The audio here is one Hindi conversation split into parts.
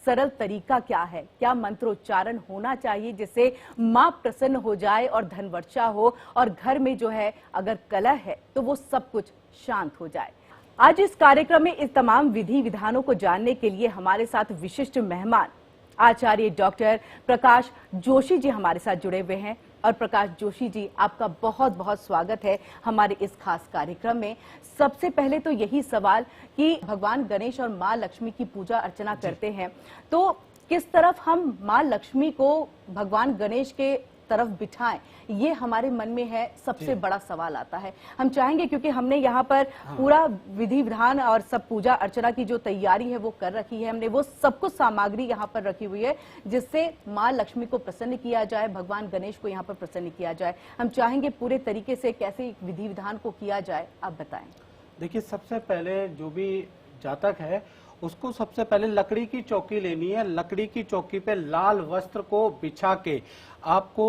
सरल तरीका क्या है, क्या मंत्रोच्चारण होना चाहिए जिससे मां प्रसन्न हो जाए और धन वर्षा हो और घर में जो है अगर कलह है तो वो सब कुछ शांत हो जाए। आज इस कार्यक्रम में इस तमाम विधि विधानों को जानने के लिए हमारे साथ विशिष्ट मेहमान आचार्य डॉक्टर प्रकाश जोशी जी हमारे साथ जुड़े हुए हैं। और प्रकाश जोशी जी, आपका बहुत बहुत स्वागत है हमारे इस खास कार्यक्रम में। सबसे पहले तो यही सवाल कि भगवान गणेश और मां लक्ष्मी की पूजा अर्चना करते हैं, तो किस तरफ हम मां लक्ष्मी को भगवान गणेश के तरफ बिठाएं, ये हमारे मन में है, सबसे बड़ा सवाल आता है। हम चाहेंगे, क्योंकि हमने यहाँ पर पूरा विधि विधान और सब पूजा अर्चना की जो तैयारी है वो कर रखी है, हमने वो सब कुछ सामग्री यहाँ पर रखी हुई है जिससे माँ लक्ष्मी को प्रसन्न किया जाए, भगवान गणेश को यहाँ पर प्रसन्न किया जाए। हम चाहेंगे पूरे तरीके से कैसे विधि विधान को किया जाए, आप बताएं। देखिए, सबसे पहले जो भी जातक है उसको सबसे पहले लकड़ी की चौकी लेनी है। लकड़ी की चौकी पे लाल वस्त्र को बिछा के आपको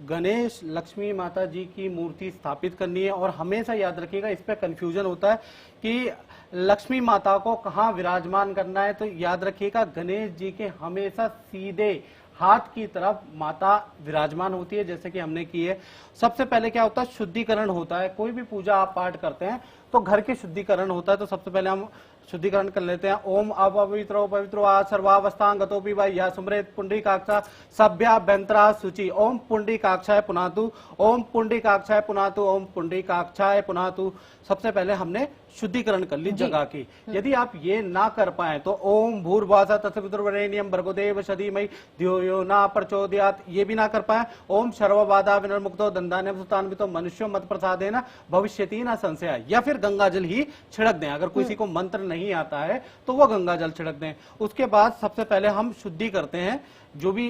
गणेश लक्ष्मी माता जी की मूर्ति स्थापित करनी है। और हमेशा याद रखिएगा, इस पे कंफ्यूजन होता है कि लक्ष्मी माता को कहाँ विराजमान करना है, तो याद रखिएगा गणेश जी के हमेशा सीधे हाथ की तरफ माता विराजमान होती है, जैसे कि हमने की है। सबसे पहले क्या होता है, शुद्धिकरण होता है। कोई भी पूजा आप पाठ करते हैं तो घर के शुद्धिकरण होता है, तो सबसे पहले हम शुद्धिकरण कर लेते हैं। ओम अपवित्रो पवित्रो आ सर्वावस्थांगतोपि वा या सुमृत पुंडरीकाक्षा सभ्याभ्यंतरा शुचि। ओम पुंडरीकाक्षाय पुनातु, ओम पुंडरीकाक्षाय पुनातु, ओम पुंडरीकाक्षाय पुनातु। सबसे पहले हमने शुद्धिकरण कर ली जगह की। यदि आप ये ना कर पाए तो ओम भूर्भुवः तत्सवितुर्वरेण्यं भर्गोदेव सधीमहि धियो यो न प्रचोदयात्, ये भी ना कर पाए। ओम सर्वबाधा विनिर्मुक्तो दंडान्यं सुतान्वितो मनुष्यो मत प्रसादेन भविष्यति न संशयः, या फिर गंगा जल ही छिड़क दें। अगर किसी को मंत्र नहीं आता है तो वो गंगा जल छिड़क दें। उसके बाद सबसे पहले हम शुद्धि करते हैं, जो भी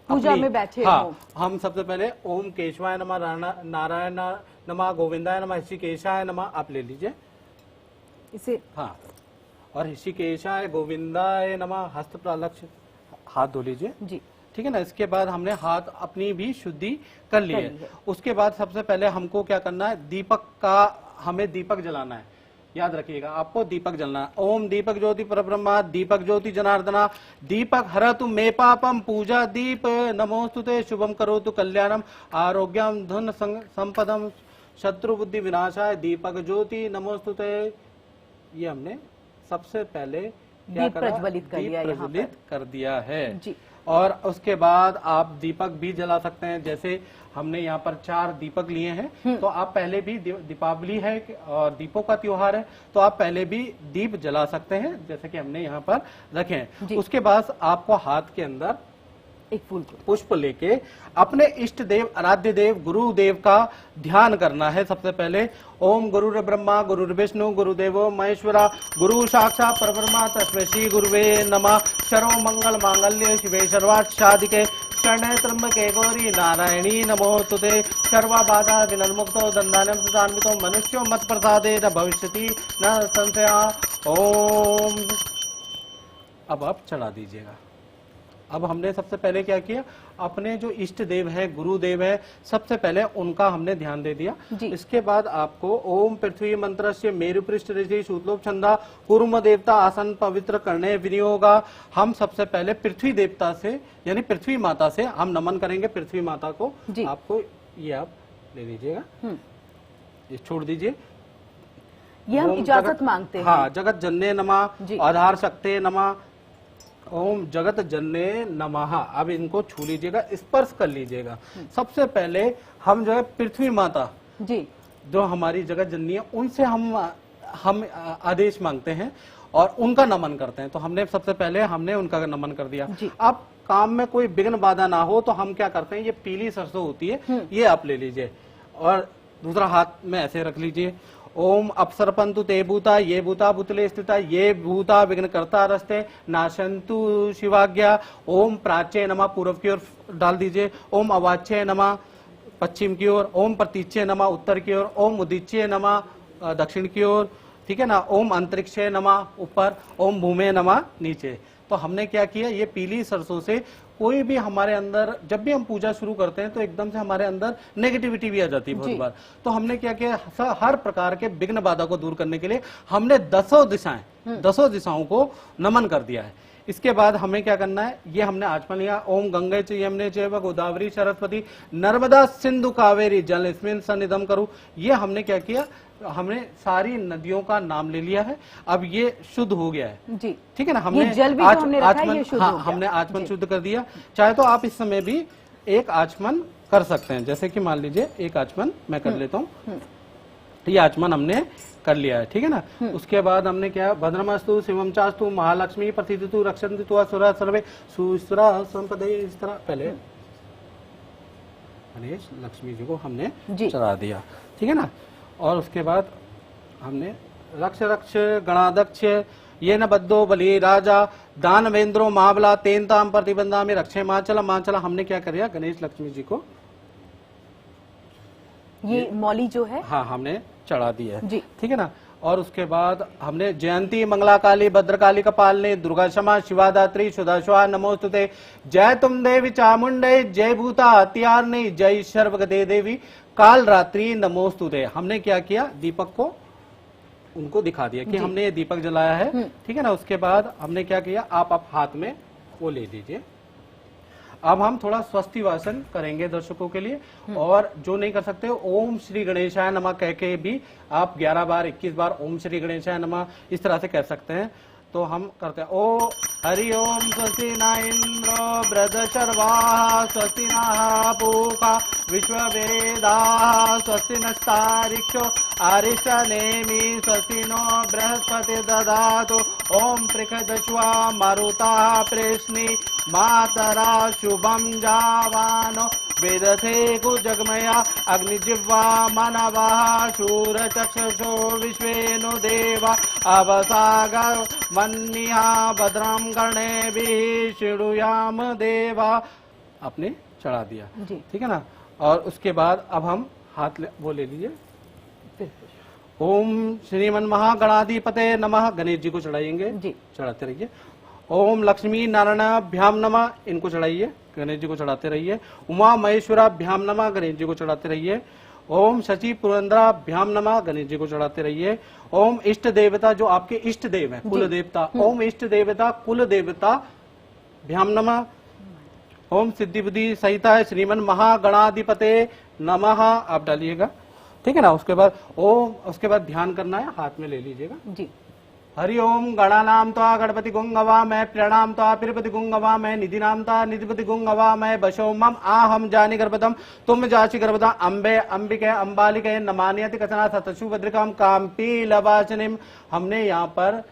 पूजा में बैठे हम सबसे पहले ओम केशवाय नमः, नारायण नमः, गोविंदाय नमः, ऋषिकेशाय नमः, आप ले लीजिए इसे। हाँ, और ऋषिकेशाय गोविंदाय नमः, हस्त प्रलक्ष्य, हाथ धो लीजिए जी, ठीक है ना। इसके बाद हमने हाथ अपनी भी शुद्धि कर ली है। उसके बाद सबसे पहले हमको क्या करना है, दीपक का, हमें दीपक जलाना है। याद रखिएगा, आपको दीपक जलना है। ओम दीपक ज्योति परब्रह्मा दीपक ज्योति जनार्दना दीपक हरतु मे पापम पूजा दीप नमोस्तुते शुभम करोतु कल्याणम आरोग्यम धन संपदम शत्रु बुद्धि विनाशाय दीपक ज्योति नमोस्तुते। ये हमने सबसे पहले क्या करा, प्रज्वलित कर दिया है जी। और उसके बाद आप दीपक भी जला सकते हैं। जैसे हमने यहाँ पर 4 दीपक लिए हैं, तो आप पहले भी, दीपावली है और दीपों का त्योहार है, तो आप पहले भी दीप जला सकते हैं, जैसे कि हमने यहाँ पर रखे हैं। उसके बाद आपको हाथ के अंदर एक फूल पुष्प लेके अपने इष्ट देव, आराध्य देव, गुरुदेव का ध्यान करना है। सबसे पहले ओम गुरुर् ब्रह्मा गुरुर्विष्णु गुरुदेवो महेश्वरा गुरु साक्षात् परब्रह्म तस्मै श्री गुरुवे नमः। सर्व मंगल मांगल्ये शिवे सर्वार्थ साधिके शरण्ये त्र्यंबके गौरी नारायणी नमोस्तुते। सर्वबाधा विनिर्मुक्तो दंडान्यं सुतान्वितो मनुष्यो मत प्रसादेन भविष्यति न संशयः। ओम, अब आप चढ़ा दीजिएगा। अब हमने सबसे पहले क्या किया, अपने जो इष्ट देव है, गुरुदेव है, सबसे पहले उनका हमने ध्यान दे दिया। इसके बाद आपको ओम पृथ्वी मंत्र से मेरु पृष्ठ ऋषि सूतलोप छंदा कुर्म देवता आसन पवित्र करने विनियोगा। हम सबसे पहले पृथ्वी देवता से, यानी पृथ्वी माता से हम नमन करेंगे। पृथ्वी माता को आपको ये आप ले लीजिएगा, ये छोड़ दीजिए, ये हम इजाजत मांगते हैं। हाँ, जगत जनने नमः, आधार शक्ते नमः, ओम जगत जनने नमः। अब इनको छू लीजिएगा, स्पर्श कर लीजिएगा। सबसे पहले हम जो है पृथ्वी माता जी, जो हमारी जगत जननी है, उनसे हम आदेश मांगते हैं और उनका नमन करते हैं। तो हमने सबसे पहले हमने उनका नमन कर दिया। अब काम में कोई विघ्न बाधा ना हो तो हम क्या करते हैं, ये पीली सरसों होती है, ये आप ले लीजिए और दूसरा हाथ में ऐसे रख लीजिए। ओम अपसर्पंतु ते भूता ये भूता भूतले स्थिता ये भूता विघ्न करता रस्ते नाशंतु शिवाज्ञा। ओम प्राच्य नमः, पूर्व की ओर डाल दीजिए। ओम अवाच्य नमः, पश्चिम की ओर। ओम प्रतीच्य नमः, उत्तर की ओर। ओम उदीच्य नमः, दक्षिण की ओर, ठीक है ना। ओम अंतरिक्षे नमः, ऊपर। ओम भूमे नमः, नीचे। तो हमने क्या किया, ये पीली सरसों से कोई भी हमारे अंदर, जब भी हम पूजा शुरू करते हैं तो एकदम से हमारे अंदर नेगेटिविटी भी आ जाती है बहुत बार। तो हमने क्या किया, हर प्रकार के विघ्न बाधा को दूर करने के लिए हमने 10 दिशाओं को नमन कर दिया है। इसके बाद हमें क्या करना है, ये हमने आचमन लिया। ओम गंगे च यमुने चैव गोदावरी सरस्वती नर्मदा सिंधु कावेरी जलस्मिन् सन्निधम करूं। ये हमने क्या किया, हमने सारी नदियों का नाम ले लिया है। अब ये शुद्ध हो गया है जी, ठीक है ना। हमने जल भी जो हमने रखा है, ये शुद्ध हो हाँ, गया। हमने आचमन शुद्ध कर दिया। चाहे तो आप इस समय भी एक आचमन कर सकते हैं, जैसे कि मान लीजिए एक आचमन मैं कर लेता हूँ। ये आचमन हमने कर लिया है, ठीक है ना। उसके बाद हमने क्या, भद्रमस्तु शिवम चास्तु महालक्ष्मी प्रसिद्धतु रक्षन्तु त्वा सुरा सर्वे सुस्रा संपदे। इस तरह पहले गणेश लक्ष्मी जी को हमने चढ़ा दिया, ठीक है ना। और उसके बाद हमने रक्ष रक्ष गणाध्यक्ष ये न बद्धो बलि राजा दानवेंद्रो महाबला तेन ताम प्रतिबंधा में रक्षे माचला माचला। हमने क्या कर गणेश लक्ष्मी जी को ये मौली जो है, हाँ, हमने चढ़ा दिया है, जी, ठीक है ना। और उसके बाद हमने जयंती मंगला काली भद्रकाली कपालिनी दुर्गा क्षमा शिवा दात्री सुदाश्वा नमोस्तुते जय तुम देवी चामुंडे जय भूता हत्यारनी जय सर्वगदे देवी काल रात्रि नमोस्तुते। हमने क्या किया, दीपक को उनको दिखा दिया कि हमने ये दीपक जलाया है, ठीक है ना। उसके बाद हमने क्या किया, आप हाथ में वो ले लीजिए। अब हम थोड़ा स्वस्ति वासन करेंगे दर्शकों के लिए, और जो नहीं कर सकते ओम श्री गणेशाय नमः कह के भी आप 11 बार 21 बार ओम श्री गणेशाय नमः इस तरह से कह सकते हैं। तो हम करते हैं ओ हरि ओम स्वस्ति न इंद्रो बृहस्पतिर्वाः स्वस्ति नः पूषा विश्ववेदाः स्वस्ति नस्तारिक्षो अरिष्टनेमि स्वस्ति नो बृहस्पति ददातु ओम पृषदश्वा मरुताः प्रेष्णि मातरा शुभम जावानो वेदथे कुजगमया अग्निजिह्वा मनवः शूरचक्षुषो विश्वेनु देवा अवसागर मन्या भद्रं कर्णेभिः शृणुयाम देवा। आपने चढ़ा दिया, ठीक है ना। और उसके बाद अब हम हाथ वो ले लीजिए। ओम श्रीमन महागणाधिपते नमः, गणेश जी को चढ़ाएंगे, चढ़ाते रहिए। ओम लक्ष्मी नारायणाभ्याम नमः, इनको चढ़ाइए, गणेश जी को चढ़ाते रहिए। उमा महेश्वराभ्याम नमः, गणेश जी को चढ़ाते रहिए। ओम शचि पुरंदराभ्याम नमः, गणेश जी को चढ़ाते रहिए। ओम इष्ट देवता, जो आपके इष्ट देव हैं, कुल देवता, ओम इष्ट देवता कुल देवता भ्याम नमः। ओम सिद्धि बुद्धि सहिता है श्रीमन महागणाधिपते नमः, आप डालिएगा, ठीक है ना। उसके बाद ओम, उसके बाद ध्यान करना है, हाथ में ले लीजिएगा जी। हरि ओम गणानाम त्वा गणपति गुंगवा मैं प्रणाम त्वा तिरुपति गुंगवा मैं निधि नाम त्वा निधिपति गुंगवा मैं बशो मम आहम जानी गर्भतम तुम जाची गर्भता अम्बे अंबिके अंबालिके नमान्यति कचना सतशु भद्रिकाम काम्पी लवाचनिम। हमने यहाँ पर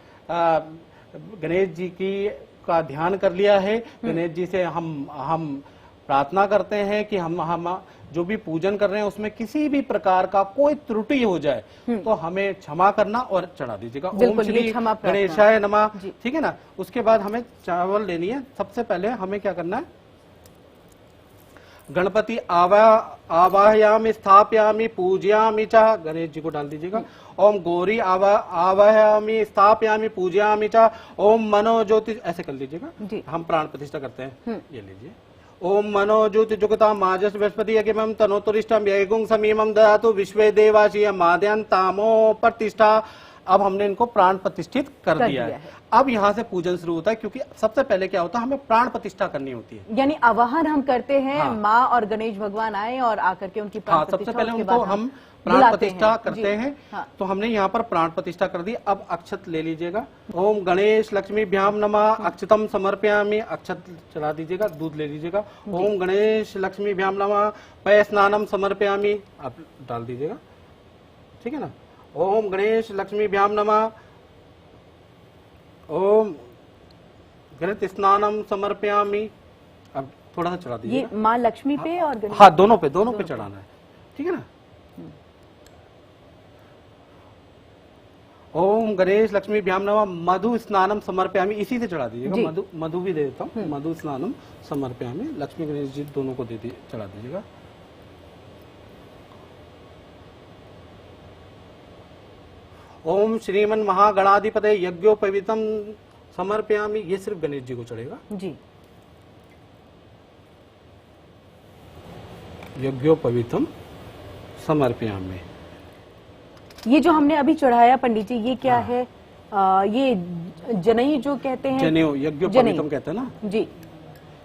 गणेश जी की का ध्यान कर लिया है। गणेश जी से हम प्रार्थना करते हैं कि हम जो भी पूजन कर रहे हैं उसमें किसी भी प्रकार का कोई त्रुटि हो जाए तो हमें क्षमा करना और चढ़ा दीजिएगा। ओम श्री गणेशाय नमः, ठीक है ना। उसके बाद हमें चावल लेनी है। सबसे पहले हमें क्या करना है, गणपति आवाहयामि स्थापयामि पूजयामि च, गणेश जी को डाल दीजिएगा। ओम गौरी आवाहयामि स्थापयामि पूजयामि च, ओम मनो ज्योति, ऐसे कर लीजिएगा। हम प्राण प्रतिष्ठा करते हैं, ये लीजिए। ओम मनो ज्योति जुगता माजस बृहस्पति यज्ञम तनोतुरिष्टम यज्ञुं समीमं ददातु विश्वे देवाशीय मादयन तामो प्रतिष्ठा। अब हमने इनको प्राण प्रतिष्ठित कर दिया है। अब यहाँ से पूजन शुरू होता है, क्योंकि सबसे पहले क्या होता है, हमें प्राण प्रतिष्ठा करनी होती है। यानी आवाहन हम करते हैं, हाँ। माँ और गणेश भगवान आए और आकर के उनकी प्राण प्रतिष्ठा, सबसे पहले उनको हम प्राण प्रतिष्ठा करते हैं। हाँ। तो हमने यहाँ पर प्राण प्रतिष्ठा कर दी। अब अक्षत ले लीजिएगा। ओम गणेश लक्ष्मी भ्याम नमः अक्षतम समर्पयामि, अक्षत चला दीजिएगा। दूध ले लीजिएगा। ओम गणेश लक्ष्मी भ्याम नमः पय स्नानम समर्पयामि, आप डाल दीजिएगा, ठीक है ना। ओम गणेश लक्ष्मी भ्याम नमः ओम गणेश स्नानम समर्पयामि, अब थोड़ा सा चढ़ा दीजिएगा। ये माँ लक्ष्मी पे और हाँ, दोनों पे चढ़ाना है, ठीक है ना। ओम गणेश लक्ष्मी भ्याम नमः मधु स्नानम समर्पयामि, इसी से चढ़ा दीजिएगा। मधु भी दे देता हूँ। मधु स्नानम समर्पयामि, लक्ष्मी गणेश जी दोनों को चढ़ा दीजिएगा। ओम श्रीमन महागणाधिपते यज्ञोपवीतम समर्पयामि, ये सिर्फ गणेश जी को चढ़ेगा जी। यज्ञोपवीतम समर्पयामि, ये जो हमने अभी चढ़ाया पंडित जी, ये क्या है? ये जनेऊ जो कहते हैं, जनेऊ यज्ञोपवीतम कहते हैं ना जी,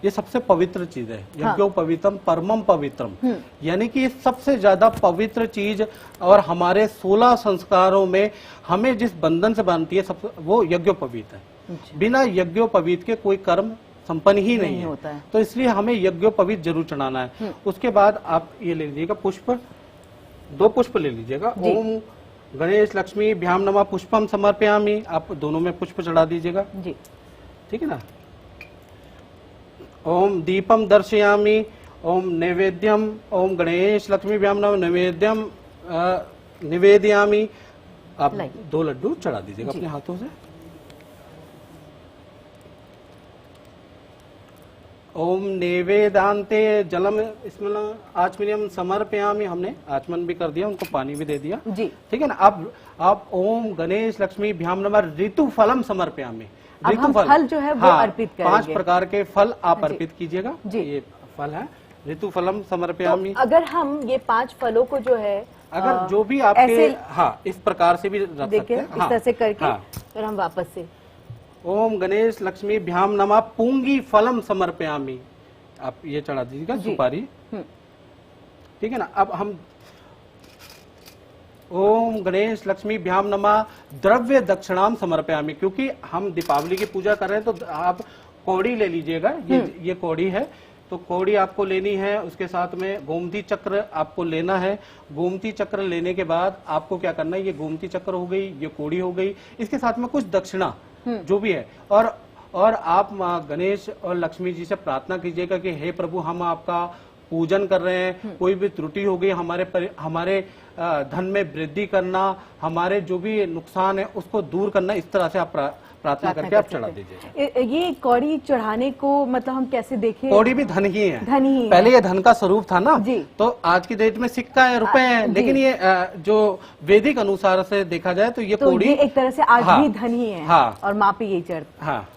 ये सबसे पवित्र चीज है। यज्ञोपवीतम परमम पवित्रम, यानी कि ये सबसे ज्यादा पवित्र चीज, और हमारे 16 संस्कारों में हमें जिस बंधन से बांधती है सबसे वो यज्ञोपवीत है। बिना यज्ञोपवीत के कोई कर्म संपन्न ही नहीं होता है। तो इसलिए हमें यज्ञोपवीत जरूर चढ़ाना है। उसके बाद आप ये ले लीजिएगा पुष्प, 2 पुष्प ले लीजिएगा। ओम गणेश लक्ष्मी भ्याम नमः पुष्पम समर्पयामि, आप दोनों में पुष्प चढ़ा दीजिएगा जी, ठीक है ना। ओम दीपम दर्शयामि, ओम नैवेद्यम, ओम गणेश लक्ष्मी भ्याम नमः नैवेद्यम निवेदयामि, आप 2 लड्डू चढ़ा दीजिएगा अपने हाथों से। ओम नेवेदांते जलम इसमें आचमनियम समर्पयामि, हमने आचमन भी कर दिया, उनको पानी भी दे दिया जी, ठीक है ना। अब आप ओम गणेश लक्ष्मी भ्याम नमः ऋतु फलम समर्पयामि, ऋतु फल जो है वो अर्पित करेंगे। 5 प्रकार के फल आप अर्पित कीजिएगा जी। ये फल है ऋतु फलम समर्पयामि। तो अगर हम ये 5 फलों को जो है अगर जो भी आपके इस प्रकार से भी रख सकते हैं, इस तरह से करके फिर हम वापस से ओम गणेश लक्ष्मी भ्याम नमः पुंगी फलम समर्पयामि, आप ये चढ़ा दीजिएगा सुपारी, ठीक है ना। अब हम ओम गणेश लक्ष्मी भ्याम नमः द्रव्य दक्षिणाम समर्पयामि, क्योंकि हम दीपावली की पूजा कर रहे हैं तो आप कौड़ी ले लीजिएगा। ये कौड़ी है, तो कौड़ी आपको लेनी है। उसके साथ में गोमती चक्र आपको लेना है। गोमती चक्र लेने के बाद आपको क्या करना है, ये गोमती चक्र हो गई, ये कौड़ी हो गई, इसके साथ में कुछ दक्षिणा जो भी है, और आप गणेश और लक्ष्मी जी से प्रार्थना कीजिएगा कि हे प्रभु, हम आपका पूजन कर रहे हैं, कोई भी त्रुटि हो गई हमारे धन में वृद्धि करना, हमारे जो भी नुकसान है उसको दूर करना, इस तरह से आप प्रार्थना करके आप चढ़ा दीजिए। ये कौड़ी चढ़ाने को मतलब हम कैसे देखें? कौड़ी भी धन ही है, धन ही पहले ये धन का स्वरूप था ना जी। तो आज की डेट में सिक्का है, रुपए हैं, लेकिन ये जो वैदिक अनुसार से देखा जाए तो ये कौड़ी एक तरह से आज भी धन ही है। और माँ पे यही चढ़ता। हाँ,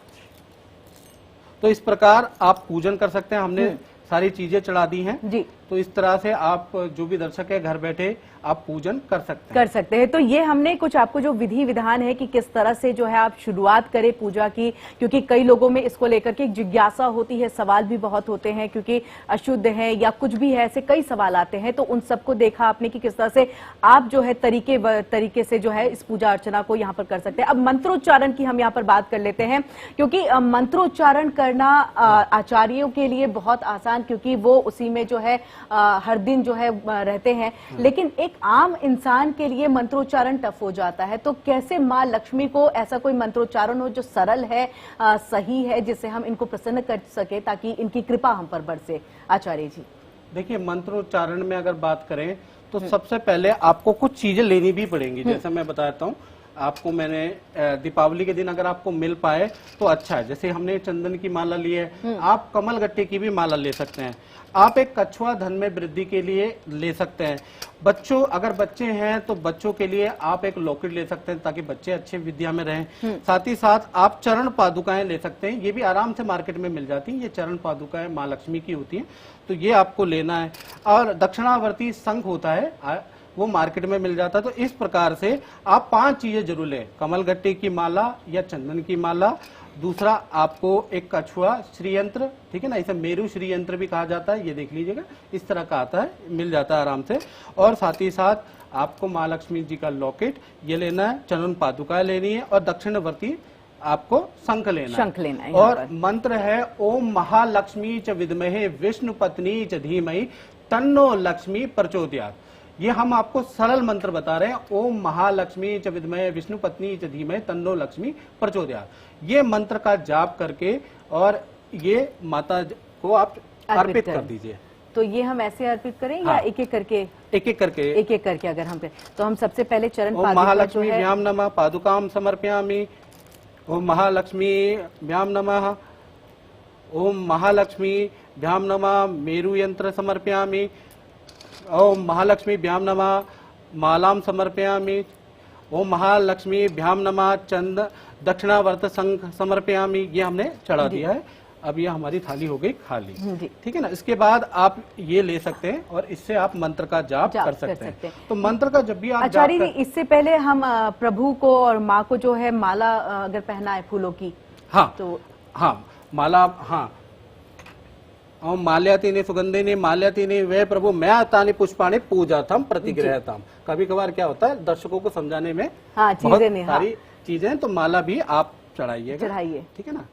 तो इस प्रकार आप पूजन कर सकते हैं। हमने सारी चीजें चढ़ा दी हैं जी। तो इस तरह से आप जो भी दर्शक है घर बैठे आप पूजन कर सकते हैं। तो ये हमने कुछ आपको जो विधि विधान है कि किस तरह से जो है आप शुरुआत करें पूजा की, क्योंकि कई लोगों में इसको लेकर के जिज्ञासा होती है, सवाल भी बहुत होते हैं, क्योंकि अशुद्ध है या कुछ भी है, ऐसे कई सवाल आते हैं। तो उन सबको देखा आपने कि किस तरह से आप जो है तरीके से जो है इस पूजा अर्चना को यहाँ पर कर सकते हैं। अब मंत्रोच्चारण की हम यहाँ पर बात कर लेते हैं, क्योंकि मंत्रोच्चारण करना आचार्यों के लिए बहुत आसान, क्योंकि वो उसी में जो है हर दिन जो है रहते हैं। लेकिन एक आम इंसान के लिए मंत्रोच्चारण टफ हो जाता है। तो कैसे माँ लक्ष्मी को ऐसा कोई मंत्रोच्चारण हो जो सरल है, सही है, जिससे हम इनको प्रसन्न कर सके, ताकि इनकी कृपा हम पर बरसे? आचार्य जी देखिए, मंत्रोच्चारण में अगर बात करें तो सबसे पहले आपको कुछ चीजें लेनी भी पड़ेंगी। जैसे मैं बताता हूँ आपको, मैंने दीपावली के दिन अगर आपको मिल पाए तो अच्छा है। जैसे हमने चंदन की माला ली है, आप कमल गट्टे की भी माला ले सकते हैं। आप एक कछुआ धन में वृद्धि के लिए ले सकते हैं। बच्चों, अगर बच्चे हैं तो बच्चों के लिए आप एक लॉकेट ले सकते हैं, ताकि बच्चे अच्छे विद्या में रहें। साथ ही साथ आप चरण पादुकाएं ले सकते हैं, ये भी आराम से मार्केट में मिल जाती हैं। ये चरण पादुकाएं माँ लक्ष्मी की होती हैं, तो ये आपको लेना है। और दक्षिणावर्ती शंख होता है, वो मार्केट में मिल जाता है। तो इस प्रकार से आप 5 चीजें जरूर लें, कमल गट्टे की माला या चंदन की माला, दूसरा आपको एक कछुआ श्रीयंत्र, ठीक है ना, इसे मेरू श्रीयंत्र भी कहा जाता है, ये देख लीजिएगा, इस तरह का आता है, मिल जाता है आराम से। और साथ ही साथ आपको माँ लक्ष्मी जी का लॉकेट ये लेना है, चरण पादुका लेनी है, और दक्षिणवर्ती आपको शंख लेना है। और मंत्र है ओम महालक्ष्मी च विद्महे विष्णु पत्नी च धीमहि तन्नो लक्ष्मी प्रचोदयात्। ये हम आपको सरल मंत्र बता रहे हैं, ओम महालक्ष्मी च विद्महे विष्णु पत्नी च धीमहि तन्नो लक्ष्मी प्रचोदयात्। ये मंत्र का जाप करके और ये माता को आप अर्पित कर दीजिए। तो ये हम ऐसे अर्पित करें या एक एक करके अगर हम तो हम सबसे पहले चरण ओम महालक्ष्मी भ्याम नमः पादुकाम समर्पयामि, ओम महालक्ष्मी भ्याम नमः, ओम महालक्ष्मी भ्याम नमः मेरु यंत्र समर्पयामि, ओम महालक्ष्मी भ्याम नमः मालाम समर्पयामि, ओम महालक्ष्मी भ्याम नमः चंद दक्षिणावर्त संघ समर्पयामि। ये हमने चढ़ा दिया है। अब ये हमारी थाली हो गई खाली। जी। ठीक है ना। इसके बाद आप ये ले सकते हैं और इससे आप मंत्र का जाप कर सकते हैं। तो मंत्र का जब भी आप आचार्य जी, इससे पहले हम प्रभु को और माँ को जो है माला अगर पहनाए फूलों की, हाँ तो हाँ माला, हाँ और माल्यातिनी सुगंधिनी माल्यातिनी वे प्रभु मैं तानी पुष्पाणी पूजाथम प्रतिगृहतम। कभी कभार क्या होता है दर्शकों को समझाने में हाँ चीजें सारी चीजें, तो माला भी आप चढ़ाइए। ठीक है ना।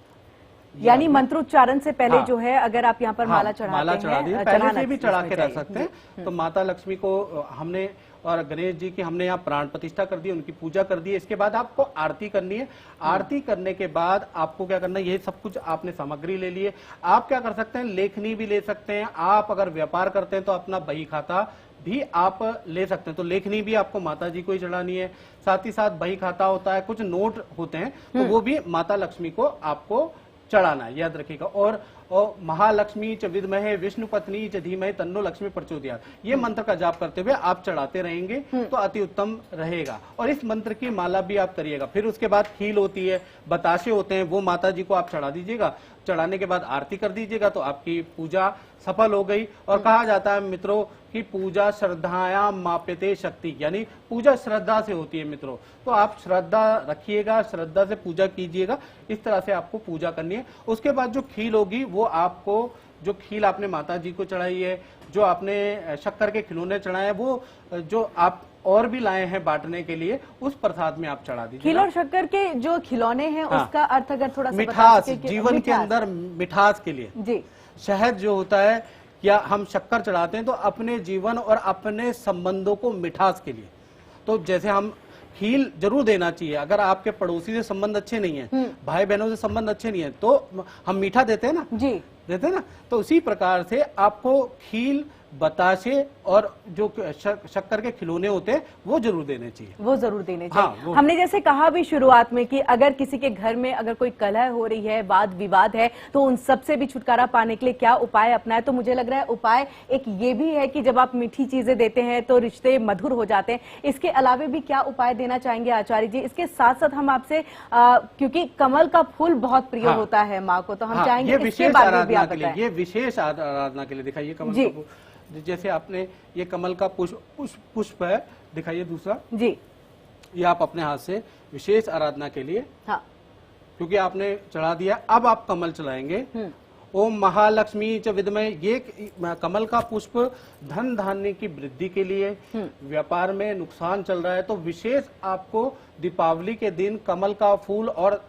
यानी मंत्रोच्चारण से पहले हाँ, जो है अगर आप यहाँ पर माला चढ़ाते हैं, पहले से भी चढ़ा के रख सकते हैं। तो माता लक्ष्मी को हमने और गणेश जी की हमने यहाँ प्राण प्रतिष्ठा कर दी, उनकी पूजा कर दी। इसके बाद आपको आरती करनी है। आरती करने के बाद आपको क्या करना है, ये सब कुछ आपने सामग्री ले लिए। आप क्या कर सकते हैं, लेखनी भी ले सकते हैं। आप अगर व्यापार करते हैं तो अपना बही खाता भी आप ले सकते हैं। तो लेखनी भी आपको माता जी को ही चढ़ानी है। साथ ही साथ बही खाता होता है, कुछ नोट होते हैं, तो वो भी माता लक्ष्मी को आपको चढ़ाना है, याद रखिएगा। और महालक्ष्मी च विद्महे विष्णु पत्नी च धीमहि तन्नो लक्ष्मी प्रचोदयात्, ये मंत्र का जाप करते हुए आप चढ़ाते रहेंगे तो अति उत्तम रहेगा। और इस मंत्र की माला भी आप करिएगा। फिर उसके बाद खील होती है, बताशे होते हैं, वो माता जी को आप चढ़ा दीजिएगा। चढ़ाने के बाद आरती कर दीजिएगा तो आपकी पूजा सफल हो गई। और कहा जाता है मित्रों कि पूजा श्रद्धायाम माप्यते शक्ति, यानी पूजा श्रद्धा से होती है मित्रों। तो आप श्रद्धा रखिएगा, श्रद्धा से पूजा कीजिएगा। इस तरह से आपको पूजा करनी है। उसके बाद जो खील होगी वो आपको, जो खील आपने माता जी को चढ़ाई है, जो आपने शक्कर के खिलौने चढ़ाए, वो जो आप और भी लाए हैं बांटने के लिए, उस प्रसाद में आप चढ़ा दीजिए। खील और शक्कर के जो खिलौने हैं, हाँ, उसका अर्थ अगर थोड़ा सा मिठास, जीवन के अंदर मिठास के लिए जी। शहद जो होता है या हम शक्कर चढ़ाते हैं तो अपने जीवन और अपने संबंधों को मिठास के लिए। तो जैसे हम खील जरूर देना चाहिए। अगर आपके पड़ोसी से संबंध अच्छे नहीं है, भाई बहनों से संबंध अच्छे नहीं है, तो हम मीठा देते हैं ना, जी देते हैं ना। तो उसी प्रकार से आपको खील, बताशे और जो शक्कर के खिलौने होते हैं वो जरूर देने चाहिए, वो जरूर देने चाहिए। हाँ, हमने जैसे कहा भी शुरुआत में कि अगर किसी के घर में अगर कोई कलह हो रही है, वाद विवाद है, तो उन सब से भी छुटकारा पाने के लिए क्या उपाय अपनाए। तो मुझे लग रहा है उपाय एक ये भी है कि जब आप मीठी चीजें देते हैं तो रिश्ते मधुर हो जाते हैं। इसके अलावे भी क्या उपाय देना चाहेंगे आचार्य जी? इसके साथ साथ हम आपसे क्योंकि कमल का फूल बहुत प्रिय होता है माँ को, तो हम चाहेंगे इसके बारे में भी आप बताएं। ये विशेष आराधना के लिए दिखाइए कमल का, जैसे आपने ये कमल का पुष्प है, दिखाइए दूसरा जी। ये आप अपने हाथ से विशेष आराधना के लिए, हाँ, क्योंकि आपने चढ़ा दिया, अब आप कमल चलाएंगे। ओम महालक्ष्मी च विद्महे, ये कमल का पुष्प धन धान्य की वृद्धि के लिए, व्यापार में नुकसान चल रहा है तो विशेष आपको दीपावली के दिन कमल का फूल और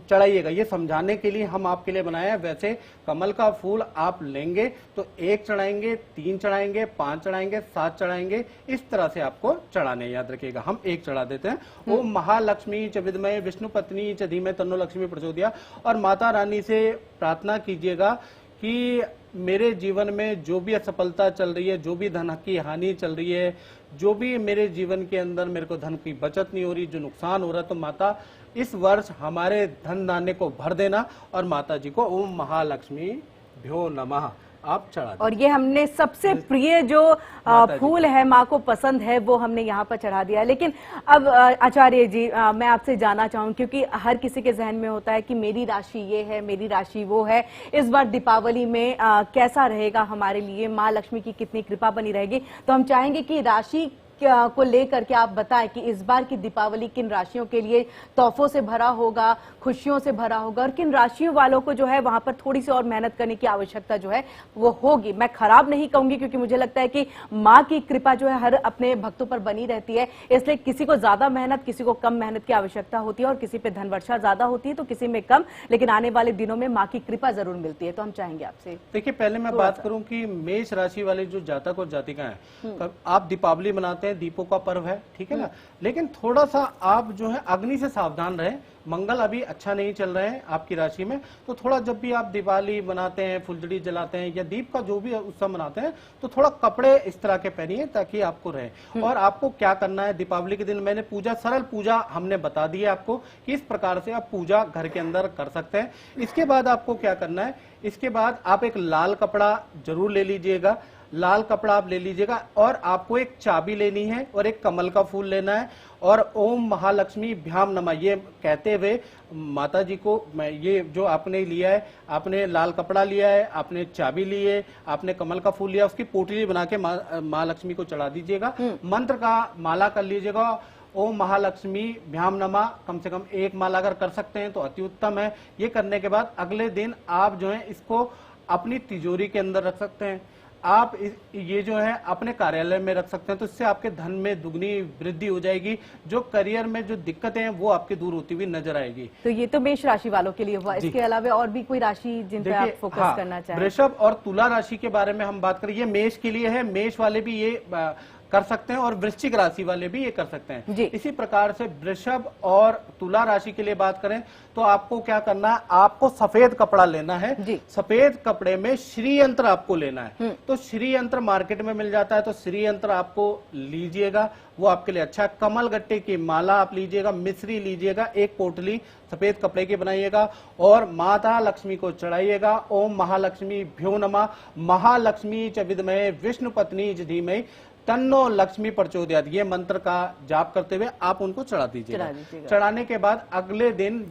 चढ़ाइएगा। ये समझाने के लिए हम आपके लिए बनाया है। वैसे कमल का फूल आप लेंगे तो 1 चढ़ाएंगे, 3 चढ़ाएंगे, 5 चढ़ाएंगे, 7 चढ़ाएंगे, इस तरह से आपको चढ़ाने, याद रखिएगा। हम 1 चढ़ा देते हैं। ओम महालक्ष्मी च विद्महे विष्णु पत्नी च धीमहि तन्नो लक्ष्मी प्रचोदयात्। और माता रानी से प्रार्थना कीजिएगा कि मेरे जीवन में जो भी असफलता चल रही है, जो भी धन की हानि चल रही है, जो भी मेरे जीवन के अंदर मेरे को धन की बचत नहीं हो रही, जो नुकसान हो रहा है, तो माता इस वर्ष हमारे धन धान्य को भर देना। और माता जी को ओम महालक्ष्मी भ्यो नमः आप चढ़ा। और ये हमने सबसे प्रिय जो फूल है, माँ को पसंद है, वो हमने यहाँ पर चढ़ा दिया है। लेकिन अब आचार्य जी मैं आपसे जानना चाहूँ, क्योंकि हर किसी के जहन में होता है कि मेरी राशि ये है, मेरी राशि वो है, इस बार दीपावली में कैसा रहेगा हमारे लिए, माँ लक्ष्मी की कितनी कृपा बनी रहेगी। तो हम चाहेंगे कि राशि को लेकर के आप बताएं कि इस बार की दीपावली किन राशियों के लिए तोहफों से भरा होगा, खुशियों से भरा होगा, और किन राशियों वालों को जो है वहां पर थोड़ी सी और मेहनत करने की आवश्यकता जो है वो होगी। मैं खराब नहीं कहूंगी, क्योंकि मुझे लगता है कि माँ की कृपा जो है हर अपने भक्तों पर बनी रहती है, इसलिए किसी को ज्यादा मेहनत, किसी को कम मेहनत की आवश्यकता होती है, और किसी पे धन वर्षा ज्यादा होती है तो किसी में कम, लेकिन आने वाले दिनों में माँ की कृपा जरूर मिलती है। तो हम चाहेंगे आपसे, देखिए पहले मैं बात करूं कि मेष राशि वाले जो जातक और जातिका है, आप दीपावली मनाते हैं, दीपों का पर्व है, ठीक है ना, लेकिन थोड़ा सा आप जो है अग्नि से सावधान रहे। मंगल अभी अच्छा नहीं चल रहे हैं आपकी राशि में, तो थोड़ा जब भी आप दिवाली मनाते हैं, फुलझड़ी जलाते हैं या दीप का जो भी उत्सव मनाते हैं, तो थोड़ा कपड़े इस तरह के पहनिए ताकि आपको रहे। और आपको क्या करना है दीपावली के दिन, मैंने पूजा, सरल पूजा हमने बता दी है आपको कि इस प्रकार से आप पूजा घर के अंदर कर सकते हैं। इसके बाद आपको क्या करना है, इसके बाद आप एक लाल कपड़ा जरूर ले लीजिएगा। लाल कपड़ा आप ले लीजिएगा और आपको एक चाबी लेनी है और एक कमल का फूल लेना है और ओम महालक्ष्मी भ्याम नमः ये कहते हुए माता जी को ये जो आपने लिया है, आपने लाल कपड़ा लिया है, आपने चाबी ली है, आपने कमल का फूल लिया, उसकी पोटली बना के महालक्ष्मी को चढ़ा दीजिएगा। मंत्र का माला कर लीजिएगा, ओम महालक्ष्मी भ्याम नमः, कम से कम एक माला अगर कर सकते हैं तो अति उत्तम है। ये करने के बाद अगले दिन आप जो है इसको अपनी तिजोरी के अंदर रख सकते हैं, आप ये जो है अपने कार्यालय में रख सकते हैं, तो इससे आपके धन में दुगनी वृद्धि हो जाएगी। जो करियर में जो दिक्कतें हैं वो आपकी दूर होती हुई नजर आएगी। तो ये तो मेष राशि वालों के लिए हुआ, इसके अलावा और भी कोई राशि जिन पे आप फोकस करना चाहें? वृषभ और तुला राशि के बारे में हम बात करें, ये मेष के लिए है, मेष वाले भी ये कर सकते हैं और वृश्चिक राशि वाले भी ये कर सकते हैं। इसी प्रकार से वृषभ और तुला राशि के लिए बात करें तो आपको क्या करना है, आपको सफेद कपड़ा लेना है, सफेद कपड़े में श्री यंत्र आपको लेना है। तो श्री यंत्र मार्केट में मिल जाता है, तो श्री यंत्र आपको लीजिएगा, वो आपके लिए अच्छा है। कमल गट्टे की माला आप लीजिएगा, मिश्री लीजिएगा, एक पोटली सफेद कपड़े की बनाइएगा और माता लक्ष्मी को चढ़ाइएगा। ओम महालक्ष्मी भ्यो नमः, महालक्ष्मी च विद्महे विष्णु पत्नी च धीमहि तन्नो लक्ष्मी प्रचोदयात्, ये मंत्र का जाप करते हुए आप उनको चढ़ा दीजिएगा। चढ़ाने के बाद अगले दिन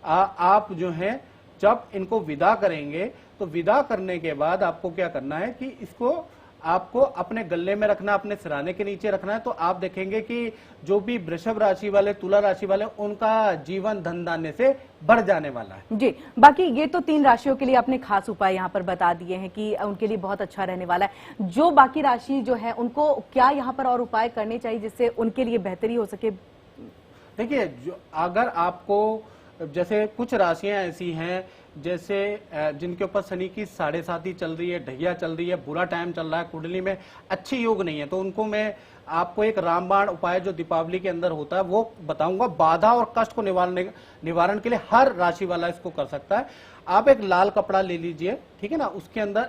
आप जो है जब इनको विदा करेंगे तो विदा करने के बाद आपको क्या करना है कि इसको आपको अपने गले में रखना, अपने सिराने के नीचे रखना है। तो आप देखेंगे कि जो भी वृषभ राशि वाले, तुला राशि वाले, उनका जीवन धन धान्य से बढ़ जाने वाला है। जी, बाकी ये तो 3 राशियों के लिए आपने खास उपाय यहाँ पर बता दिए हैं कि उनके लिए बहुत अच्छा रहने वाला है। जो बाकी राशि जो है उनको क्या यहाँ पर और उपाय करने चाहिए जिससे उनके लिए बेहतरी हो सके? देखिए, अगर आपको जैसे कुछ राशियां ऐसी हैं जैसे जिनके ऊपर शनि की 7.5 चल रही है, ढैया चल रही है, बुरा टाइम चल रहा है, कुंडली में अच्छी योग नहीं है, तो उनको मैं आपको एक रामबाण उपाय जो दीपावली के अंदर होता है वो बताऊंगा। बाधा और कष्ट को निवारण के लिए हर राशि वाला इसको कर सकता है। आप एक लाल कपड़ा ले लीजिए, ठीक है ना, उसके अंदर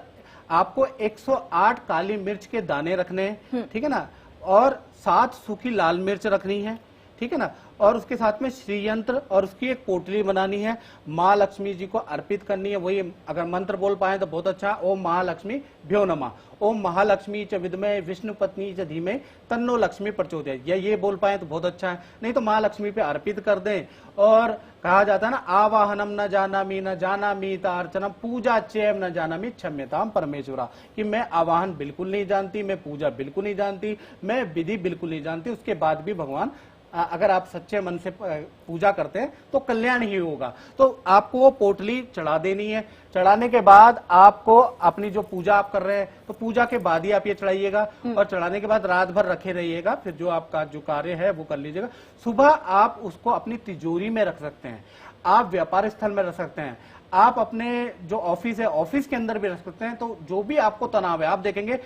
आपको 108 काली मिर्च के दाने रखने हैं, ठीक है ना, और 7 सूखी लाल मिर्च रखनी है, ठीक है ना, और उसके साथ में श्री यंत्र और उसकी एक पोटली बनानी है, माँ लक्ष्मी जी को अर्पित करनी है। वही अगर मंत्र बोल पाए तो बहुत अच्छा, ओम महालक्ष्मी भ्यो नमः, ओम महालक्ष्मी च विद्महे विष्णु पत्नी च धीमहि तन्नो लक्ष्मी प्रचोदयात्, या ये बोल पाए तो बहुत अच्छा है। नहीं तो माँ लक्ष्मी पे अर्पित कर दें। और कहा जाता है ना, आवाहनम न जानामी अर्चनम पूजा चैव न जानामी क्षम्यताम परमेश्वरा, कि मैं आवाहन बिल्कुल नहीं जानती, मैं पूजा बिल्कुल नहीं जानती, मैं विधि बिल्कुल नहीं जानती, उसके बाद भी भगवान अगर आप सच्चे मन से पूजा करते हैं तो कल्याण ही होगा। तो आपको वो पोटली चढ़ा देनी है। चढ़ाने के बाद आपको अपनी जो पूजा आप कर रहे हैं तो पूजा के बाद ही आप ये चढ़ाइएगा और चढ़ाने के बाद रात भर रखे रहिएगा, फिर जो आपका जो कार्य है वो कर लीजिएगा। सुबह आप उसको अपनी तिजोरी में रख सकते हैं, आप व्यापार स्थल में रख सकते हैं, आप अपने जो ऑफिस है ऑफिस के अंदर भी रख सकते हैं। तो जो भी आपको तनाव है, आप देखेंगे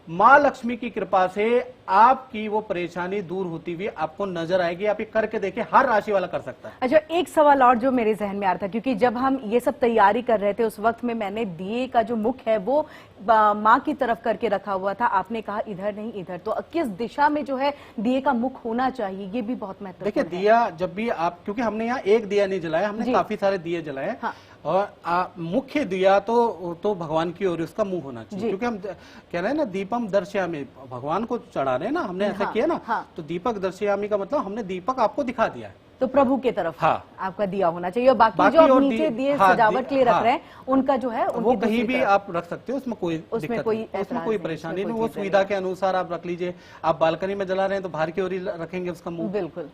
माँ लक्ष्मी की कृपा से आपकी वो परेशानी दूर होती हुई आपको नजर आएगी। आप ये करके देखिए, हर राशि वाला कर सकता है। अच्छा, एक सवाल और जो मेरे जहन में आ रहा था, क्योंकि जब हम ये सब तैयारी कर रहे थे उस वक्त में मैंने दिए का जो मुख है वो माँ की तरफ करके रखा हुआ था, आपने कहा इधर नहीं इधर, तो किस दिशा में जो है दिए का मुख होना चाहिए, ये भी बहुत महत्वपूर्ण है। देखिए, दिया जब भी आप, क्योंकि हमने यहाँ एक दिया नहीं जलाया, हमने काफी सारे दिए जलाए। हाँ। और मुख्य दिया तो भगवान की ओर उसका मुंह होना चाहिए, क्योंकि हम कह रहे हैं ना दीपम दर्शयामी, भगवान को चढ़ा रहे हैं ना, हमने ऐसा किया ना। हाँ। तो दीपक दर्शयामी का मतलब हमने दीपक आपको दिखा दिया है, तो प्रभु के तरफ आपका दिया होना चाहिए। और बाकी जो आप नीचे दिए सजावट के लिए रख रहे हैं उनका जो है वो कहीं भी आप रख सकते हो, उसमें कोई परेशानी नहीं, वो सुविधा के अनुसार आप रख लीजिए। आप बालकनी में जला रहे हैं तो बाहर की ओर ही रखेंगे उसका मुंह। बिल्कुल।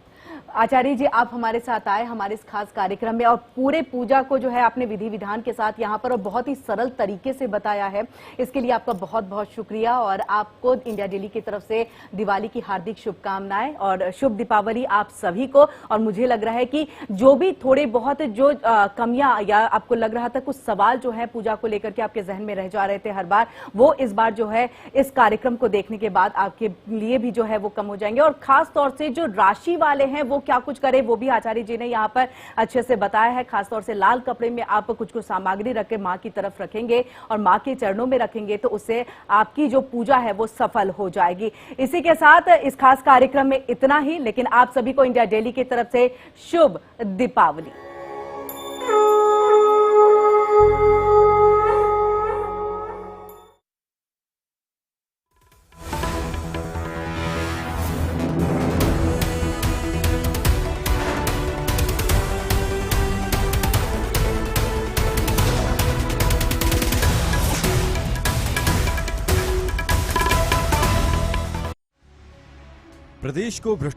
आचार्य जी, आप हमारे साथ आए हमारे इस खास कार्यक्रम में और पूरे पूजा को जो है आपने विधि विधान के साथ यहाँ पर और बहुत ही सरल तरीके से बताया है, इसके लिए आपका बहुत बहुत शुक्रिया। और आपको इंडिया डेली की तरफ से दिवाली की हार्दिक शुभकामनाएं और शुभ दीपावली आप सभी को। और मुझे लग रहा है कि जो भी थोड़े बहुत जो कमियां या आपको लग रहा था कुछ सवाल जो है पूजा को लेकर के आपके जहन में रह जा रहे थे हर बार, वो इस बार जो है इस कार्यक्रम को देखने के बाद आपके लिए भी जो है वो कम हो जाएंगे। और खास तौर से जो राशि वाले हैं वो क्या कुछ करें वो भी आचार्य जी ने यहाँ पर अच्छे से बताया है। खासतौर से लाल कपड़े में आप कुछ सामग्री रख के माँ की तरफ रखेंगे और माँ के चरणों में रखेंगे तो उससे आपकी जो पूजा है वो सफल हो जाएगी। इसी के साथ इस खास कार्यक्रम में इतना ही, लेकिन आप सभी को इंडिया डेली की तरफ से शुभ दीपावली। प्रदेश को